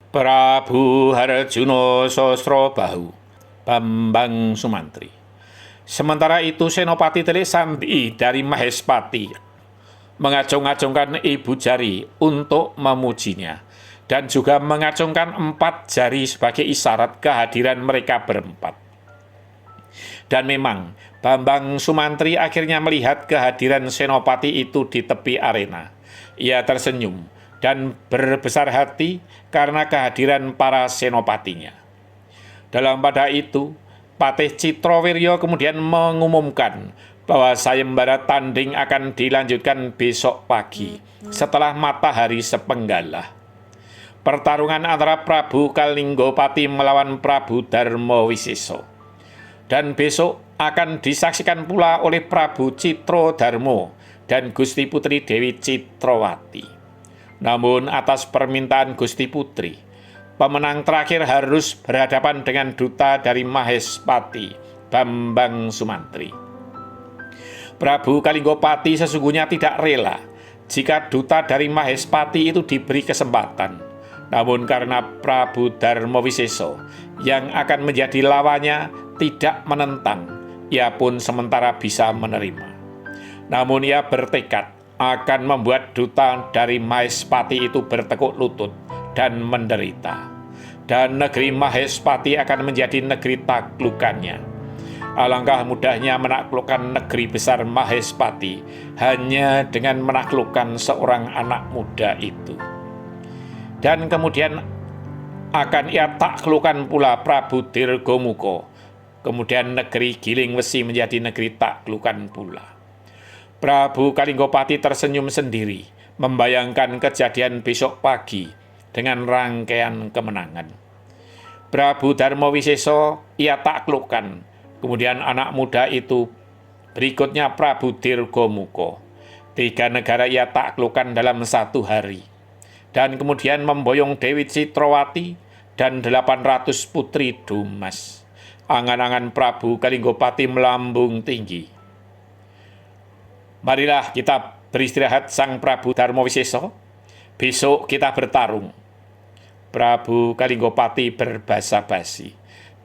Prabu Harjuno Sosrobahu, Bambang Sumantri. Sementara itu Senopati Telik Sandi dari Mahespati mengacung-acungkan ibu jari untuk memujinya dan juga mengacungkan 4 jari sebagai isyarat kehadiran mereka berempat. Dan memang Bambang Sumantri akhirnya melihat kehadiran Senopati itu di tepi arena. Ia tersenyum dan berbesar hati karena kehadiran para senopatinya. Dalam pada itu, Patih Citrowiryo kemudian mengumumkan bahwa sayembara tanding akan dilanjutkan besok pagi setelah matahari sepenggalah. Pertarungan antara Prabu Kalinggopati melawan Prabu Darmawisesa. Dan besok akan disaksikan pula oleh Prabu Citrodarmo dan Gusti Putri Dewi Citrawati. Namun atas permintaan Gusti Putri, pemenang terakhir harus berhadapan dengan duta dari Mahespati, Bambang Sumantri. Prabu Kalinggopati sesungguhnya tidak rela jika duta dari Mahespati itu diberi kesempatan. Namun karena Prabu Darmawisesa yang akan menjadi lawannya tidak menentang, ia pun sementara bisa menerima. Namun ia bertekad akan membuat duta dari Mahespati itu bertekuk lutut dan menderita. Dan negeri Mahespati akan menjadi negeri taklukannya. Alangkah mudahnya menaklukkan negeri besar Mahespati hanya dengan menaklukkan seorang anak muda itu. Dan kemudian akan ia taklukkan pula Prabu Dirgomuko. Kemudian negeri Giling Wesi menjadi negeri taklukan pula. Prabu Kalinggopati tersenyum sendiri, membayangkan kejadian besok pagi dengan rangkaian kemenangan. Prabu Darmawisesa ia taklukkan, kemudian anak muda itu, berikutnya Prabu Dirgomuko. 3 negara ia taklukkan dalam 1 hari. Dan kemudian memboyong Dewi Citrawati dan 800 putri Dumas. Angan-angan Prabu Kalinggopati melambung tinggi. Marilah kita beristirahat Sang Prabu Darmawisesa. Besok kita bertarung. Prabu Kalinggopati berbasa-basi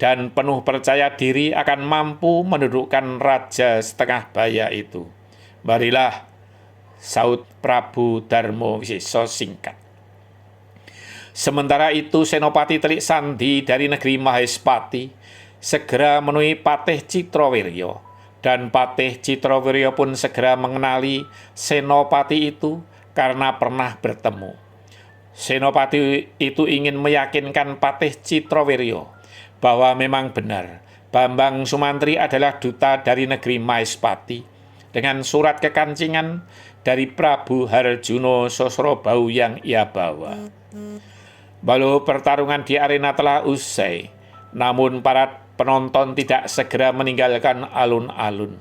dan penuh percaya diri akan mampu mendudukkan raja setengah baya itu. Marilah, saut Prabu Darmawisesa singkat. Sementara itu Senopati Telik Sandi dari negeri Mahespati segera menemui Patih Citrowiryo. Dan Patih Citrowiryo pun segera mengenali Senopati itu karena pernah bertemu. Senopati itu ingin meyakinkan Patih Citrowiryo bahwa memang benar Bambang Sumantri adalah duta dari negeri Mahespati dengan surat kekancingan dari Prabu Harjuno Sosrobahu yang ia bawa. Walau pertarungan di arena telah usai, namun para penonton tidak segera meninggalkan alun-alun.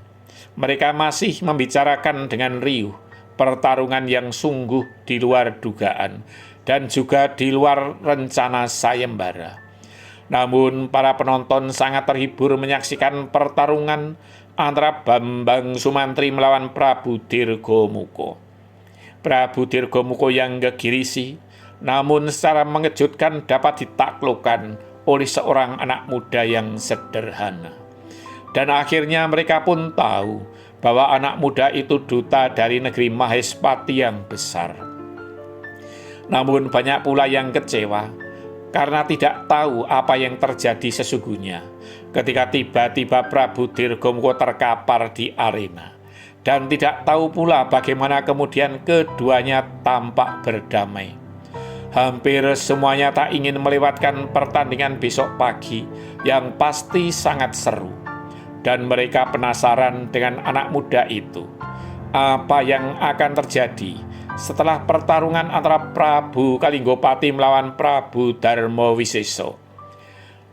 Mereka masih membicarakan dengan riuh pertarungan yang sungguh di luar dugaan dan juga di luar rencana sayembara. Namun para penonton sangat terhibur menyaksikan pertarungan antara Bambang Sumantri melawan Prabu Dirgomuko. Prabu Dirgomuko yang gegirisi, namun secara mengejutkan dapat ditaklukkan oleh seorang anak muda yang sederhana. Dan akhirnya mereka pun tahu bahwa anak muda itu duta dari negeri Mahespati yang besar. Namun banyak pula yang kecewa karena tidak tahu apa yang terjadi sesungguhnya ketika tiba-tiba Prabu Dirgomuko terkapar di arena. Dan tidak tahu pula bagaimana kemudian keduanya tampak berdamai. Hampir semuanya tak ingin melewatkan pertandingan besok pagi yang pasti sangat seru. Dan mereka penasaran dengan anak muda itu. Apa yang akan terjadi setelah pertarungan antara Prabu Kalinggopati melawan Prabu Darmawisesa.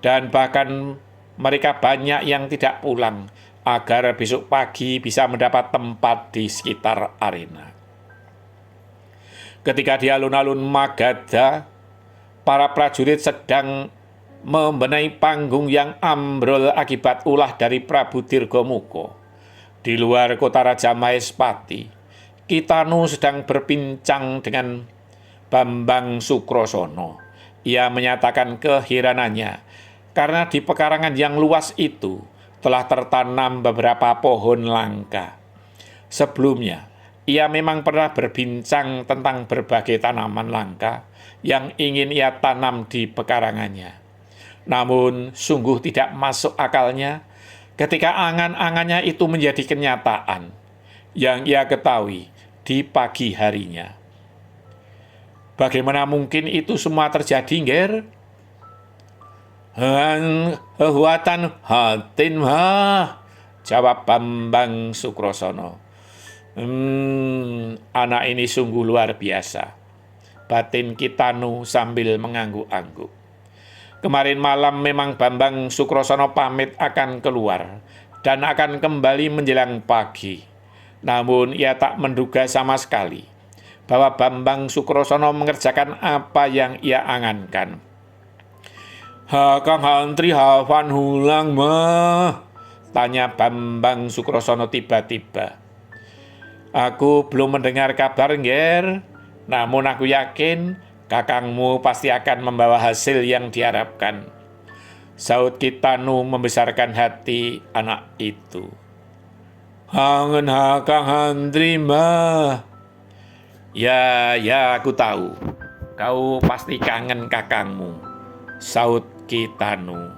Dan bahkan mereka banyak yang tidak pulang agar besok pagi bisa mendapat tempat di sekitar arena. Ketika di alun-alun Magadha, para prajurit sedang membenahi panggung yang ambrol akibat ulah dari Prabu Dirgomuko. Di luar kota Raja Mahespati, Kitanu sedang berbincang dengan Bambang Sukrosono Ia menyatakan keheranannya karena di pekarangan yang luas itu telah tertanam beberapa pohon langka. Sebelumnya, ia memang pernah berbincang tentang berbagai tanaman langka yang ingin ia tanam di pekarangannya. Namun, sungguh tidak masuk akalnya ketika angan-angannya itu menjadi kenyataan yang ia ketahui di pagi harinya. Bagaimana mungkin itu semua terjadi, Nger? Huatan hatin jawab Bambang Sukrosono. Anak ini sungguh luar biasa, batin Kitanu sambil mengangguk-angguk. Kemarin malam memang Bambang Sukrosono pamit akan keluar dan akan kembali menjelang pagi. Namun ia tak menduga sama sekali bahwa Bambang Sukrosono mengerjakan apa yang ia angankan. Kang Hantri hafan hulang mah? Tanya Bambang Sukrosono tiba-tiba. Aku belum mendengar kabar, Nger. Namun aku yakin kakangmu pasti akan membawa hasil yang diharapkan. Saud Kitanu membesarkan hati anak itu. Hangen Kang Hantri mah. Ya, aku tahu. Kau pasti kangen kakangmu, saud Kitanu.